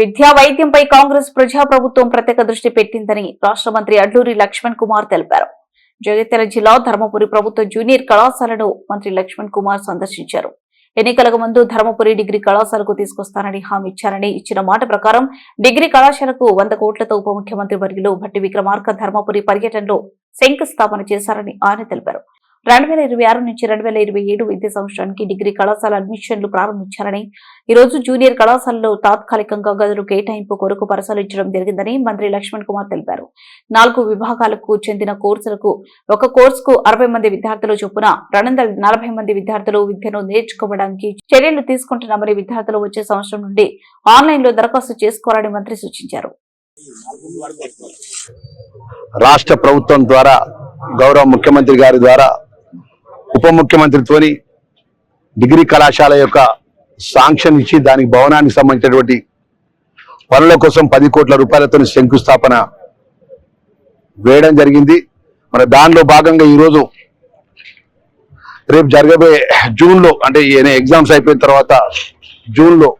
విద్యా వైద్యంపై కాంగ్రెస్ ప్రజాప్రభుత్వం ప్రత్యేక దృష్టి పెట్టిందని రాష్ట్ర మంత్రి అడ్లూరి లక్ష్మణ్ కుమార్ తెలిపారు. జగిత్యాల జిల్లా ధర్మపురి ప్రభుత్వ జూనియర్ కళాశాలను మంత్రి లక్ష్మణ్ కుమార్ సందర్శించారు. ఎన్నికలకు ముందు ధర్మపురి డిగ్రీ కళాశాలకు తీసుకొస్తానని హామీ ఇచ్చారని, ఇచ్చిన మాట ప్రకారం డిగ్రీ కళాశాలకు 100 కోట్లతో ఉప ముఖ్యమంత్రి వర్యులు భట్టి విక్రమార్క ధర్మపురి పర్యటనలో శంకుస్థాపన చేశారని ఆయన తెలిపారు. 2026 నుంచి 2027 విద్యా సంవత్సరానికి డిగ్రీ కళాశాల అడ్మిషన్లు ప్రారంభించారని, ఈ రోజు జూనియర్ కళాశాలలో తాత్కాలికంగా గదులు కేటాయింపు కొరకు పరిశీలించడం జరిగిందని మంత్రి లక్ష్మణ్ కుమార్ తెలిపారు. 4 విభాగాలకు చెందిన కోర్సులకు ఒక కోర్సుకు 60 మంది విద్యార్థులు చొప్పున 240 మంది విద్యార్థులు విద్యను నేర్చుకోవడానికి చర్యలు తీసుకుంటున్నామని, విద్యార్థులు వచ్చే సంవత్సరం నుండి ఆన్లైన్ లో దరఖాస్తు చేసుకోవాలని మంత్రి సూచించారు. రాష్ట్ర ప్రభుత్వం ద్వారా గౌరవ ముఖ్యమంత్రి గారి ద్వారా ఉప ముఖ్యమంత్రితోని డిగ్రీ కళాశాల యొక్క శాంక్షన్ ఇచ్చి దానికి భవనానికి సంబంధించినటువంటి పనుల కోసం 10 కోట్ల రూపాయలతో శంకుస్థాపన వేయడం జరిగింది. మరి దానిలో భాగంగా ఈరోజు రేపు జరగబోయే జూన్లో, అంటే ఎగ్జామ్స్ అయిపోయిన తర్వాత జూన్లో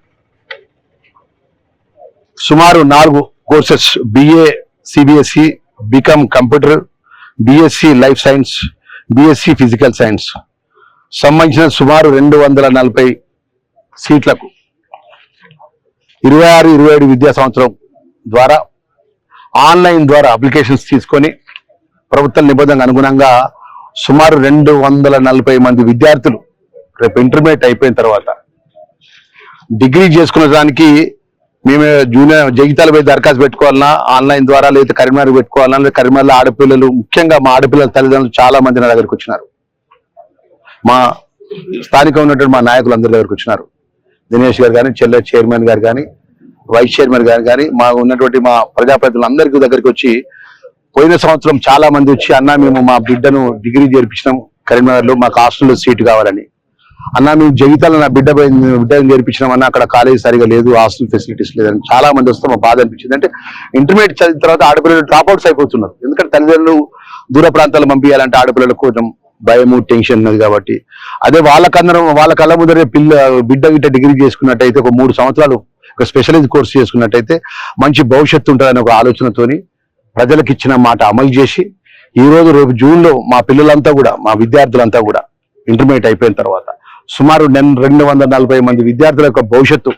సుమారు 4 courses BA CBSE, BCom computer, BSc life science, BSc physical science సంబంధించిన సుమారు 240 సీట్లకు 26-27 విద్యా సంవత్సరం ద్వారా ఆన్లైన్ ద్వారా అప్లికేషన్స్ తీసుకొని ప్రభుత్వ నిబంధనలకు అనుగుణంగా సుమారు 240 మంది విద్యార్థులు రేపు ఇంటర్మీడియట్ అయిపోయిన తర్వాత డిగ్రీ చేసుకునే దానికి మేము జూనియర్ జగిత్యాల పోయి దరఖాస్తు పెట్టుకోవాలన్నా ఆన్లైన్ ద్వారా, లేదా కరీంనగర్ పెట్టుకోవాలన్నా, లేదా కరీంనగర్లో ఆడపిల్లలు, ముఖ్యంగా మా ఆడపిల్లల తల్లిదండ్రులు చాలా మంది నా దగ్గరికి వచ్చినారు. మా స్థానికంగా ఉన్నటువంటి మా నాయకులు అందరి దగ్గరికి వచ్చినారు. దినేష్ గారు కానీ, చెల్లె చైర్మన్ గారు కానీ, వైస్ చైర్మన్ గారు కానీ, మా ఉన్నటువంటి మా ప్రజాప్రతినిధులు అందరికీ దగ్గరికి వచ్చి, పోయిన సంవత్సరం చాలా మంది వచ్చి, అన్న మేము మా బిడ్డను డిగ్రీ చేర్పించినాం కరీంనగర్లో, మాకు హాస్టల్లో సీటు కావాలని. అన్న మేము జగిత్యాల నా బిడ్డను చేర్పించినామన్నా అక్కడ కాలేజీ సరిగా లేదు, హాస్టల్ ఫెసిలిటీస్ లేదని చాలా మంది వస్తే మా బాధ అనిపించింది. అంటే ఇంటర్మీడియట్ చదివిన తర్వాత ఆడపిల్లలు డ్రాప్అవుట్స్ అయిపోతున్నారు. ఎందుకంటే తల్లిదండ్రులు దూర ప్రాంతాలు పంపించాలంటే ఆడపిల్లలకు కొంచెం భయము, టెన్షన్ ఉన్నది కాబట్టి, అదే వాళ్ళ కళ్ళ ముందరే బిడ్డ గిట్ట డిగ్రీ చేసుకున్నట్టయితే, ఒక 3 సంవత్సరాలు ఒక స్పెషలైజ్ కోర్సు చేసుకున్నట్టయితే మంచి భవిష్యత్తు ఉంటుందని ఒక ఆలోచనతోని ప్రజలకు ఇచ్చిన మాట అమలు చేసి, ఈ రోజు రేపు జూన్లో మా పిల్లలంతా కూడా, మా విద్యార్థులంతా కూడా ఇంటర్మీడియట్ అయిపోయిన తర్వాత సుమారు 240 మంది విద్యార్థుల యొక్క భవిష్యత్తు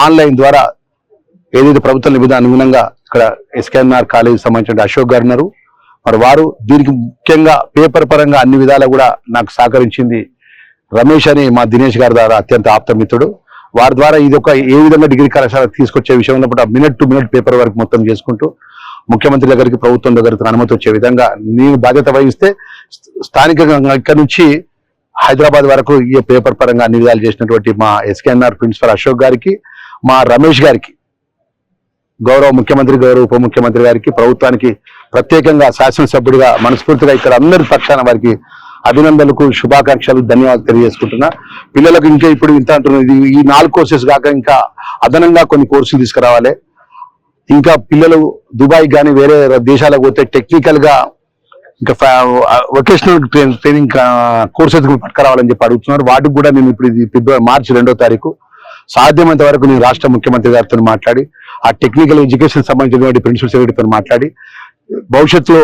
ఆన్లైన్ ద్వారా ఏదైతే ప్రభుత్వ నిబంధన అనుగుణంగా ఇక్కడ SKNR కాలేజీ సంబంధించిన అశోక్ గారు ఉన్నారు. మరి వారు దీనికి ముఖ్యంగా పేపర్ పరంగా అన్ని విధాలా కూడా నాకు సహకరించింది రమేష్ అని మా దినేష్ గారి ద్వారా అత్యంత ఆప్తమిత్రుడు. వారి ద్వారా ఇది ఒక ఏ విధంగా డిగ్రీ కళాశాల తీసుకొచ్చే విషయంలో minute to minute paper work మొత్తం చేసుకుంటూ ముఖ్యమంత్రి దగ్గరికి, ప్రభుత్వం దగ్గరికి అనుమతి వచ్చే విధంగా నేను బాధ్యత వహిస్తే స్థానికంగా ఇక్కడ నుంచి హైదరాబాద్ వరకు ఈ పేపర్ పరంగా అన్ని విధాలు చేసినటువంటి మా SKNR ప్రిన్సిపల్ అశోక్ గారికి, మా రమేష్ గారికి, గౌరవ ముఖ్యమంత్రి, గౌరవ ఉప ముఖ్యమంత్రి గారికి, ప్రభుత్వానికి ప్రత్యేకంగా శాసనసభ్యుడిగా మనస్ఫూర్తిగా ఇక్కడ అందరి పక్షాన వారికి అభినందనలకు, శుభాకాంక్షలు, ధన్యవాదాలు తెలియజేసుకుంటున్నా. పిల్లలకు ఇంకా ఇప్పుడు ఇంత అంటున్నది, ఈ 4 కోర్సెస్ కాక ఇంకా అదనంగా కొన్ని కోర్సులు తీసుకురావాలి. ఇంకా పిల్లలు దుబాయ్ కానీ వేరే దేశాలకు పోతే టెక్నికల్ గా ఇంకా వొకేషనల్ ట్రైనింగ్ కోర్సెస్ పట్టుకురావాలని చెప్పి అడుగుతున్నారు. వాటికి కూడా నేను ఇప్పుడు మార్చి 2వ తారీఖు సాధ్యమైనంత వరకు నేను రాష్ట్ర ముఖ్యమంత్రి గారితో మాట్లాడి, ఆ టెక్నికల్ ఎడ్యుకేషన్ సంబంధించినటువంటి ప్రిన్సిపల్ సెక్రటరీతో మాట్లాడి, భవిష్యత్తులో